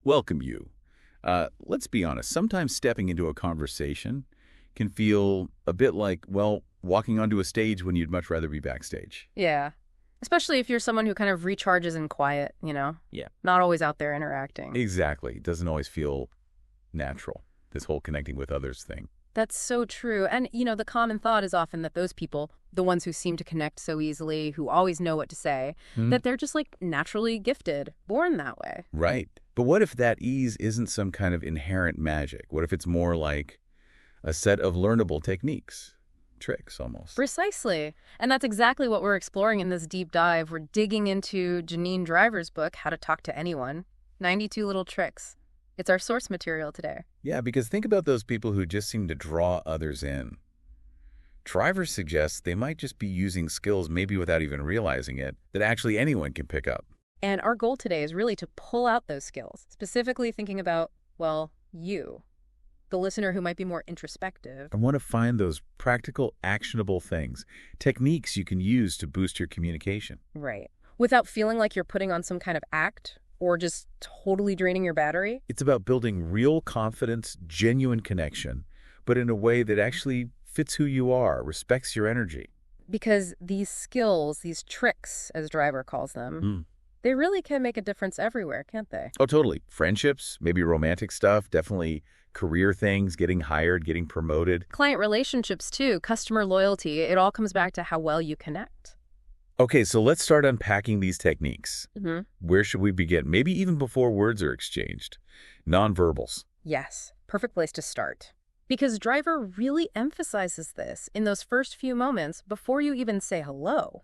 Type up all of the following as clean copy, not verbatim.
welcome you. Let's be honest, sometimes stepping into a conversation can feel a bit like, well, walking onto a stage when you'd much rather be backstage. Yeah. Especially if you're someone who kind of recharges in quiet, Yeah. Not always out there interacting. Exactly. It doesn't always feel natural, this whole connecting with others thing. That's so true. And, the common thought is often that those people, the ones who seem to connect so easily, who always know what to say, that they're just like naturally gifted, born that way. Right. But what if that ease isn't some kind of inherent magic? What if it's more like a set of learnable techniques, tricks almost? Precisely. And that's exactly what we're exploring in this deep dive. We're digging into Janine Driver's book, How to Talk to Anyone, 92 Little Tricks. It's our source material today. Yeah, because think about those people who just seem to draw others in. Driver suggests they might just be using skills, maybe without even realizing it, that actually anyone can pick up. And our goal today is really to pull out those skills, specifically thinking about, well, you, the listener who might be more introspective. I want to find those practical, actionable things, techniques you can use to boost your communication. Right. Without feeling like you're putting on some kind of act or just totally draining your battery. It's about building real confidence, genuine connection, but in a way that actually fits who you are, respects your energy. Because these skills, these tricks, as Driver calls them, they really can make a difference everywhere, can't they? Oh, totally. Friendships, maybe romantic stuff, definitely career things, getting hired, getting promoted. Client relationships, too, customer loyalty. It all comes back to how well you connect. Okay, so let's start unpacking these techniques. Mm-hmm. Where should we begin? Maybe even before words are exchanged. Nonverbals. Yes, perfect place to start. Because Driver really emphasizes this in those first few moments before you even say hello.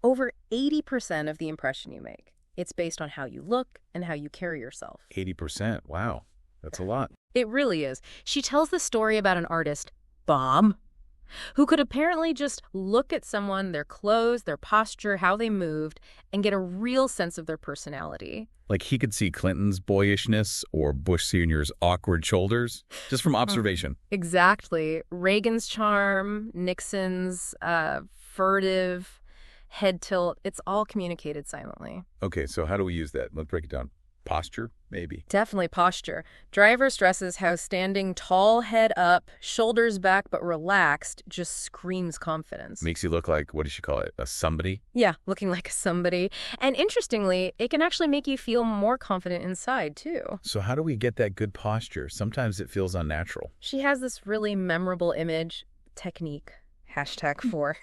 Over 80% of the impression you make, it's based on how you look and how you carry yourself. 80%. Wow. That's a lot. It really is. She tells the story about an artist, Bob, who could apparently just look at someone, their clothes, their posture, how they moved, and get a real sense of their personality. Like he could see Clinton's boyishness or Bush Sr.'s awkward shoulders just from observation. Exactly. Reagan's charm, Nixon's furtive head tilt, it's all communicated silently. Okay, so how do we use that? Let's break it down. Posture, maybe. Definitely posture. Driver stresses how standing tall, head up, shoulders back but relaxed just screams confidence. Makes you look like, what does she call it, a somebody? Yeah, looking like somebody. And interestingly, it can actually make you feel more confident inside, too. So how do we get that good posture? Sometimes it feels unnatural. She has this really memorable image, technique, #4,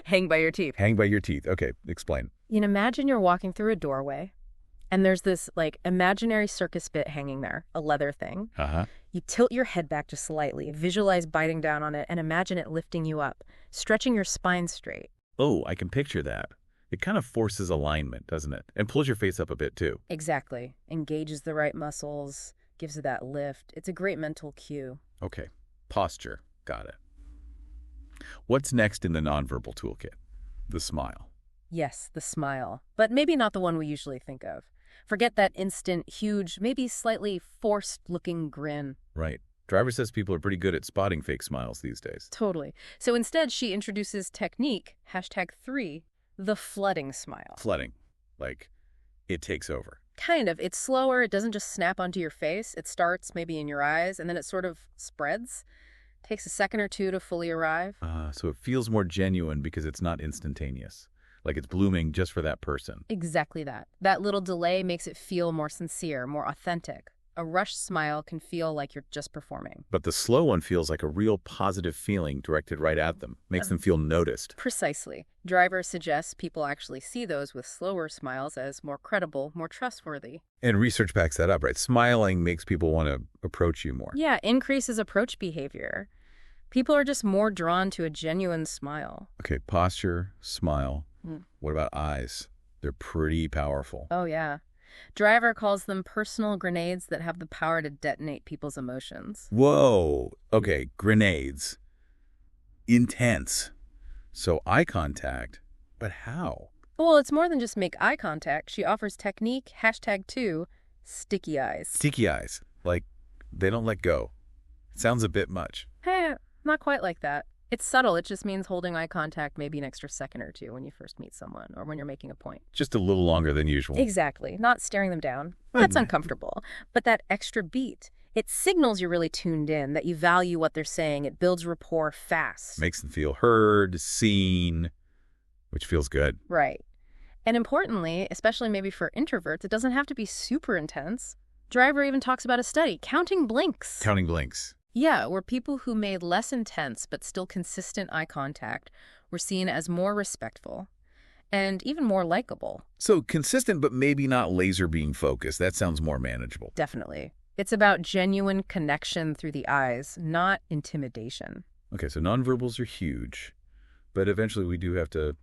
hang by your teeth. Hang by your teeth. Okay, explain. Imagine you're walking through a doorway, and there's this, imaginary circus bit hanging there, a leather thing. You tilt your head back just slightly, visualize biting down on it, and imagine it lifting you up, stretching your spine straight. Oh, I can picture that. It kind of forces alignment, doesn't it? And pulls your face up a bit, too. Exactly. Engages the right muscles, gives it that lift. It's a great mental cue. Okay, posture. Got it. What's next in the nonverbal toolkit? The smile. Yes, the smile. But maybe not the one we usually think of. Forget that instant, huge, maybe slightly forced-looking grin. Right. Driver says people are pretty good at spotting fake smiles these days. Totally. So instead, she introduces technique, #3, the flooding smile. Flooding. Like, it takes over. Kind of. It's slower. It doesn't just snap onto your face. It starts maybe in your eyes, and then it sort of spreads. Takes a second or two to fully arrive. So it feels more genuine because it's not instantaneous. Like it's blooming just for that person. Exactly that. That little delay makes it feel more sincere, more authentic. A rushed smile can feel like you're just performing. But the slow one feels like a real positive feeling directed right at them. Makes them feel noticed. Precisely. Driver suggests people actually see those with slower smiles as more credible, more trustworthy. And research backs that up, right? Smiling makes people want to approach you more. Yeah, increases approach behavior. People are just more drawn to a genuine smile. Okay, posture, smile. What about eyes? They're pretty powerful. Oh, yeah. Driver calls them personal grenades that have the power to detonate people's emotions. Whoa. Okay, grenades. Intense. So eye contact, but how? Well, it's more than just make eye contact. She offers technique, #2, sticky eyes. Sticky eyes. Like, they don't let go. It sounds a bit much. Hey, not quite like that. It's subtle. It just means holding eye contact maybe an extra second or two when you first meet someone or when you're making a point. Just a little longer than usual. Exactly. Not staring them down. That's uncomfortable. But that extra beat, it signals you're really tuned in, that you value what they're saying. It builds rapport fast. Makes them feel heard, seen, which feels good. Right. And importantly, especially maybe for introverts, it doesn't have to be super intense. Driver even talks about a study, counting blinks. Counting blinks. Yeah, where people who made less intense but still consistent eye contact were seen as more respectful and even more likable. So consistent, but maybe not laser beam focused. That sounds more manageable. Definitely. It's about genuine connection through the eyes, not intimidation. Okay, so nonverbals are huge, but eventually we do have to,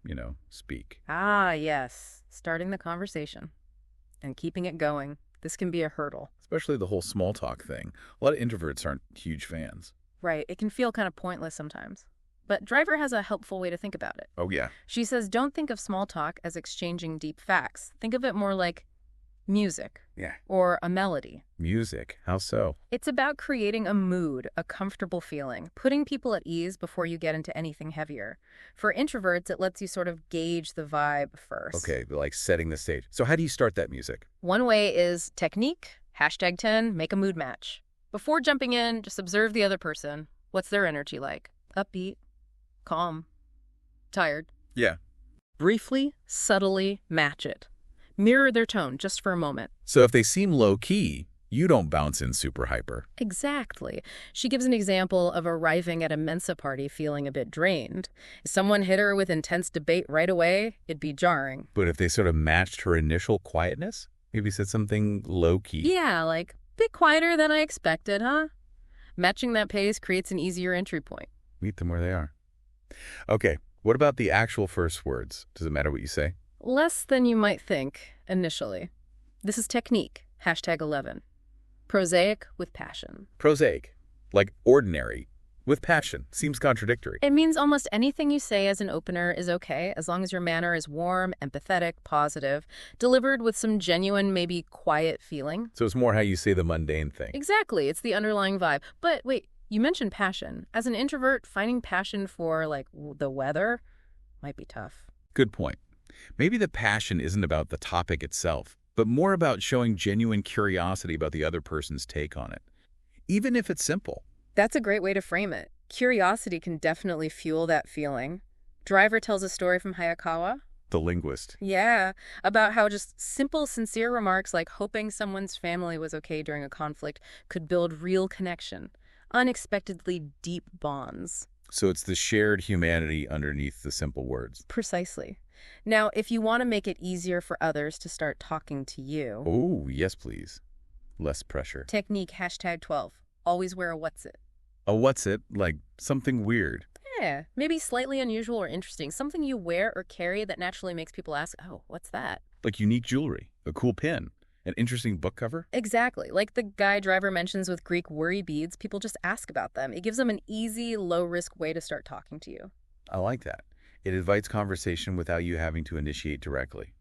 speak. Ah, yes. Starting the conversation and keeping it going. This can be a hurdle. Especially the whole small talk thing. A lot of introverts aren't huge fans. Right. It can feel kind of pointless sometimes. But Driver has a helpful way to think about it. Oh, yeah. She says, don't think of small talk as exchanging deep facts. Think of it more like music. Yeah. Or a melody. Music. How so? It's about creating a mood, a comfortable feeling, putting people at ease before you get into anything heavier. For introverts, it lets you sort of gauge the vibe first. Okay, like setting the stage. So how do you start that music? One way is technique, #10, make a mood match. Before jumping in, just observe the other person. What's their energy like? Upbeat, calm, tired. Yeah. Briefly, subtly match it. Mirror their tone just for a moment. So if they seem low-key, you don't bounce in super hyper. Exactly. She gives an example of arriving at a Mensa party feeling a bit drained. If someone hit her with intense debate right away, it'd be jarring. But if they sort of matched her initial quietness, maybe said something low-key. Yeah, like, bit quieter than I expected, huh? Matching that pace creates an easier entry point. Meet them where they are. Okay, what about the actual first words? Does it matter what you say? Less than you might think initially. This is technique, #11. Prosaic with passion. Prosaic, like ordinary, with passion. Seems contradictory. It means almost anything you say as an opener is okay, as long as your manner is warm, empathetic, positive, delivered with some genuine, maybe quiet feeling. So it's more how you say the mundane thing. Exactly. It's the underlying vibe. But wait, you mentioned passion. As an introvert, finding passion for, like, the weather might be tough. Good point. Maybe the passion isn't about the topic itself, but more about showing genuine curiosity about the other person's take on it, even if it's simple. That's a great way to frame it. Curiosity can definitely fuel that feeling. Driver tells a story from Hayakawa. The linguist. Yeah, about how just simple, sincere remarks like hoping someone's family was okay during a conflict could build real connection, unexpectedly deep bonds. So it's the shared humanity underneath the simple words. Precisely. Now, if you want to make it easier for others to start talking to you... Oh, yes, please. Less pressure. Technique, #12. Always wear a what's it. A what's it? Like something weird. Yeah, maybe slightly unusual or interesting. Something you wear or carry that naturally makes people ask, oh, what's that? Like unique jewelry, a cool pin, an interesting book cover. Exactly. Like the guy Driver mentions with Greek worry beads, people just ask about them. It gives them an easy, low-risk way to start talking to you. I like that. It invites conversation without you having to initiate directly.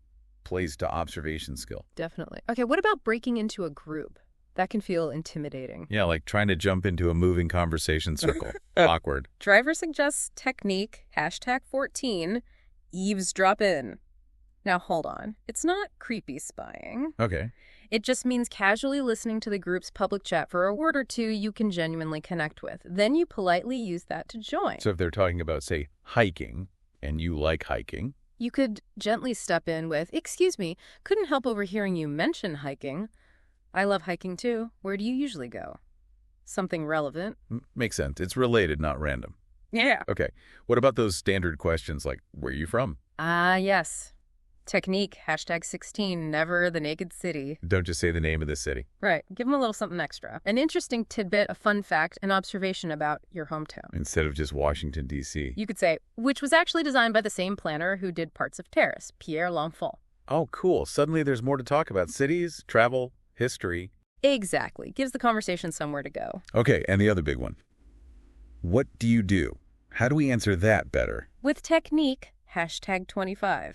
Plays to observation skill. Definitely. Okay, what about breaking into a group? That can feel intimidating. Yeah, like trying to jump into a moving conversation circle. Awkward. Driver suggests technique, #14, eavesdrop in. Now, hold on. It's not creepy spying. Okay. It just means casually listening to the group's public chat for a word or two you can genuinely connect with. Then you politely use that to join. So if they're talking about, say, hiking, and you like hiking, you could gently step in with, excuse me, couldn't help overhearing you mention hiking. I love hiking too. Where do you usually go? Something relevant. Makes sense. It's related, not random. Yeah. Okay. What about those standard questions like, where are you from? Ah, yes. Technique, #16, never the naked city. Don't just say the name of the city. Right. Give them a little something extra. An interesting tidbit, a fun fact, an observation about your hometown. Instead of just Washington, D.C. You could say, which was actually designed by the same planner who did Parts of Paris, Pierre L'Enfant. Oh, cool. Suddenly there's more to talk about. Cities, travel, history. Exactly. Gives the conversation somewhere to go. Okay, and the other big one. What do you do? How do we answer that better? With technique, #25.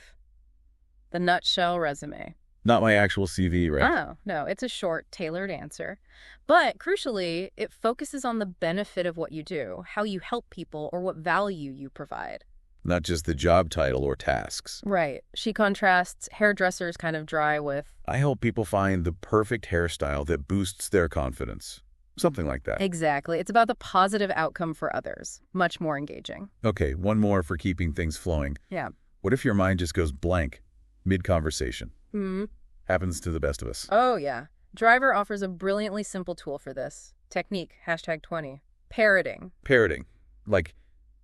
The nutshell resume. Not my actual CV, right? Oh, no, it's a short, tailored answer. But crucially, it focuses on the benefit of what you do, how you help people, or what value you provide. Not just the job title or tasks. Right. She contrasts hairdressers kind of dry with... I help people find the perfect hairstyle that boosts their confidence. Something like that. Exactly. It's about the positive outcome for others. Much more engaging. Okay, one more for keeping things flowing. Yeah. What if your mind just goes blank mid-conversation? Hmm. Happens to the best of us. Oh, yeah. Driver offers a brilliantly simple tool for this. Technique, #20. Parroting. Parroting. Like,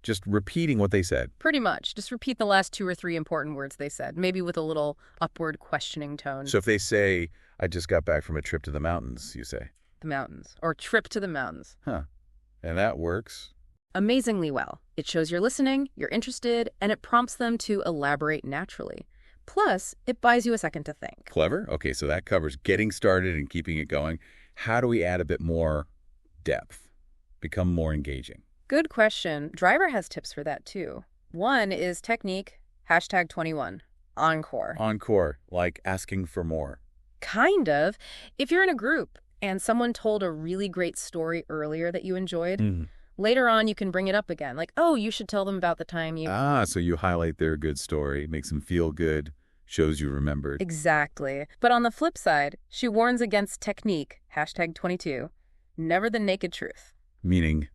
just repeating what they said. Pretty much. Just repeat the last 2 or 3 important words they said, maybe with a little upward questioning tone. So if they say, I just got back from a trip to the mountains, you say. The mountains. Or trip to the mountains. Huh. And that works. Amazingly well. It shows you're listening, you're interested, and it prompts them to elaborate naturally. Plus, it buys you a second to think. Clever. Okay, so that covers getting started and keeping it going. How do we add a bit more depth? Become more engaging? Good question. Driver has tips for that, too. One is technique, #21. Encore. Encore, like asking for more. Kind of. If you're in a group and someone told a really great story earlier that you enjoyed, later on you can bring it up again. Like, oh, you should tell them about the time you... So you highlight their good story, makes them feel good, shows you remembered. Exactly. But on the flip side, she warns against technique, #22. Never the naked truth. Meaning,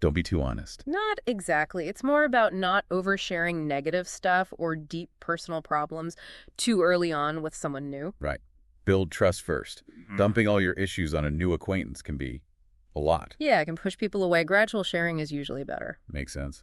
don't be too honest. Not exactly. It's more about not oversharing negative stuff or deep personal problems too early on with someone new. Right. Build trust first. Dumping all your issues on a new acquaintance can be a lot. Yeah, it can push people away. Gradual sharing is usually better. Makes sense.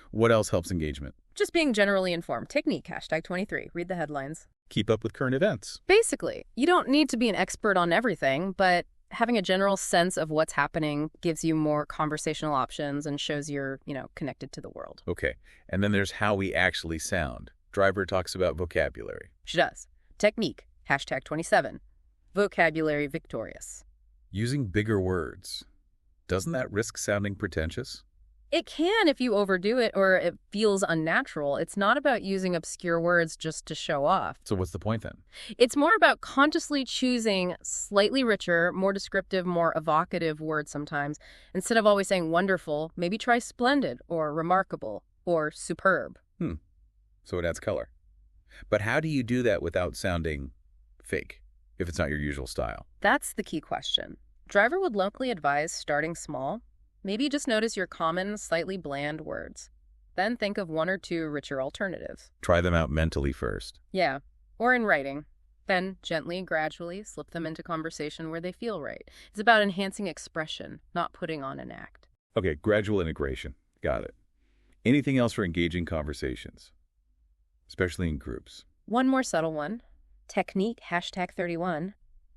What else helps engagement? Just being generally informed. Technique, #23. Read the headlines. Keep up with current events. Basically, you don't need to be an expert on everything, but having a general sense of what's happening gives you more conversational options and shows you're, connected to the world. Okay. And then there's how we actually sound. Driver talks about vocabulary. She does. Technique, #27. Vocabulary victorious. Using bigger words. Doesn't that risk sounding pretentious? It can if you overdo it or it feels unnatural. It's not about using obscure words just to show off. So what's the point then? It's more about consciously choosing slightly richer, more descriptive, more evocative words sometimes. Instead of always saying wonderful, maybe try splendid or remarkable or superb. So it adds color. But how do you do that without sounding fake, if it's not your usual style? That's the key question. Driver would locally advise starting small. Maybe just notice your common, slightly bland words. Then think of 1 or 2 richer alternatives. Try them out mentally first. Yeah, or in writing. Then gently, gradually slip them into conversation where they feel right. It's about enhancing expression, not putting on an act. Okay, gradual integration. Got it. Anything else for engaging conversations, especially in groups? One more subtle one. Technique, #31.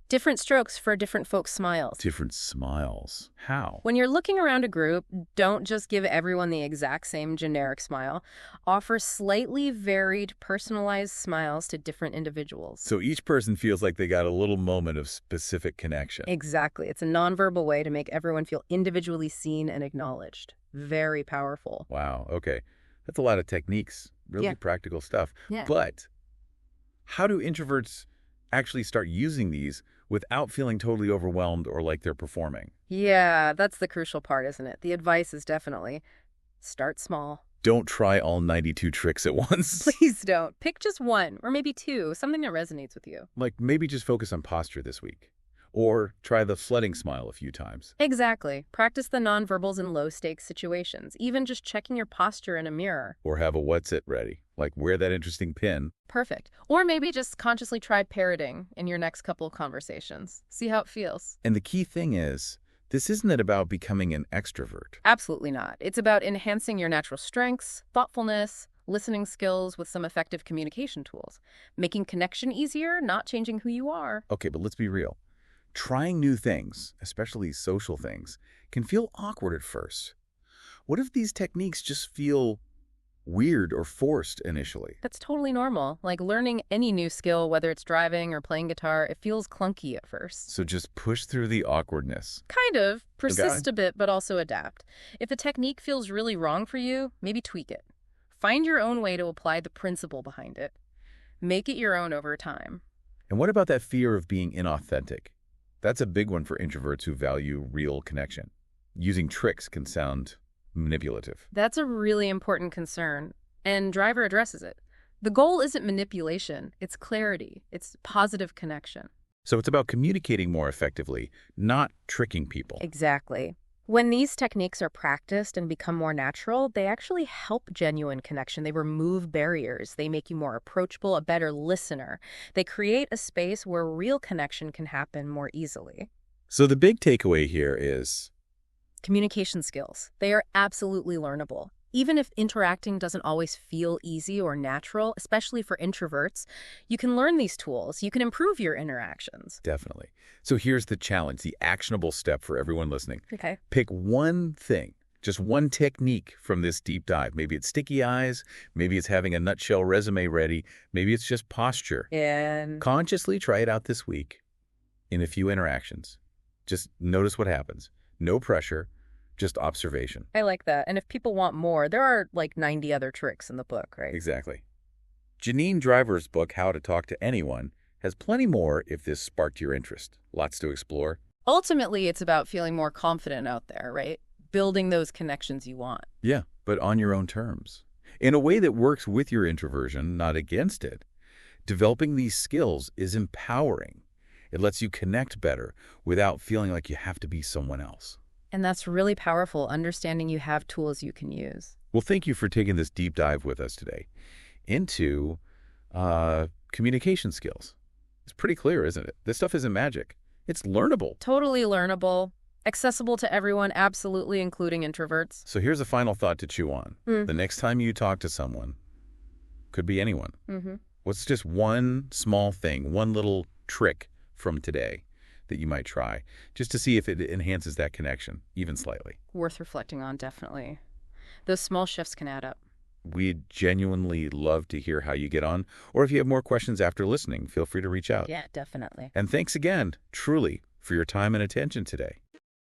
Different strokes for different folks' smiles. Different smiles. How? When you're looking around a group, don't just give everyone the exact same generic smile. Offer slightly varied, personalized smiles to different individuals. So each person feels like they got a little moment of specific connection. Exactly. It's a nonverbal way to make everyone feel individually seen and acknowledged. Very powerful. Wow, okay. That's a lot of techniques. Really practical stuff. Yeah. But how do introverts actually start using these without feeling totally overwhelmed or like they're performing? Yeah, that's the crucial part, isn't it? The advice is definitely start small. Don't try all 92 tricks at once. Please don't. Pick just 1 or maybe 2, something that resonates with you. Like maybe just focus on posture this week. Or try the flooding smile a few times. Exactly. Practice the nonverbals in low-stakes situations, even just checking your posture in a mirror. Or have a what's it ready. Like wear that interesting pin. Perfect. Or maybe just consciously try parroting in your next couple of conversations. See how it feels. And the key thing is, this isn't about becoming an extrovert. Absolutely not. It's about enhancing your natural strengths, thoughtfulness, listening skills with some effective communication tools. Making connection easier, not changing who you are. Okay, but let's be real. Trying new things, especially social things, can feel awkward at first. What if these techniques just feel weird or forced initially? That's totally normal. Like learning any new skill, whether it's driving or playing guitar, it feels clunky at first. So just push through the awkwardness. Kind of. Persist a bit, but also adapt. If the technique feels really wrong for you, maybe tweak it. Find your own way to apply the principle behind it. Make it your own over time. And what about that fear of being inauthentic? That's a big one for introverts who value real connection. Using tricks can sound manipulative. That's a really important concern, and Driver addresses it. The goal isn't manipulation, it's clarity, it's positive connection. So it's about communicating more effectively, not tricking people. Exactly. When these techniques are practiced and become more natural, they actually help genuine connection. They remove barriers. They make you more approachable, a better listener. They create a space where real connection can happen more easily. So the big takeaway here is Communication skills. They are absolutely learnable. Even if interacting doesn't always feel easy or natural, especially for introverts, you can learn these tools. You can improve your interactions. definitely. So here's the challenge, the actionable step for everyone listening. Okay. Pick one thing, just one technique from this deep dive. Maybe it's sticky eyes, maybe it's having a nutshell resume ready, maybe it's just posture. And Consciously try it out this week in a few interactions. Just notice what happens. No pressure, just observation. I like that. And if people want more, there are like 90 other tricks in the book, right? Exactly. Janine Driver's book, How to Talk to Anyone, has plenty more if this sparked your interest. Lots to explore. Ultimately, it's about feeling more confident out there, right? Building those connections you want. Yeah, but on your own terms. In a way that works with your introversion, not against it. Developing these skills is empowering. It lets you connect better without feeling like you have to be someone else. And that's really powerful, understanding you have tools you can use. Well, thank you for taking this deep dive with us today into communication skills. It's pretty clear, isn't it? This stuff isn't magic. It's learnable. Totally learnable, accessible to everyone, absolutely, including introverts. So here's a final thought to chew on. Mm. The next time you talk to someone, could be anyone, Mm-hmm. what's just one small thing, one little trick from today that you might try, just to see if it enhances that connection, even slightly? Worth reflecting on, definitely. Those small shifts can add up. We'd genuinely love to hear how you get on, or if you have more questions after listening, feel free to reach out. Yeah, definitely. And thanks again, truly, for your time and attention today.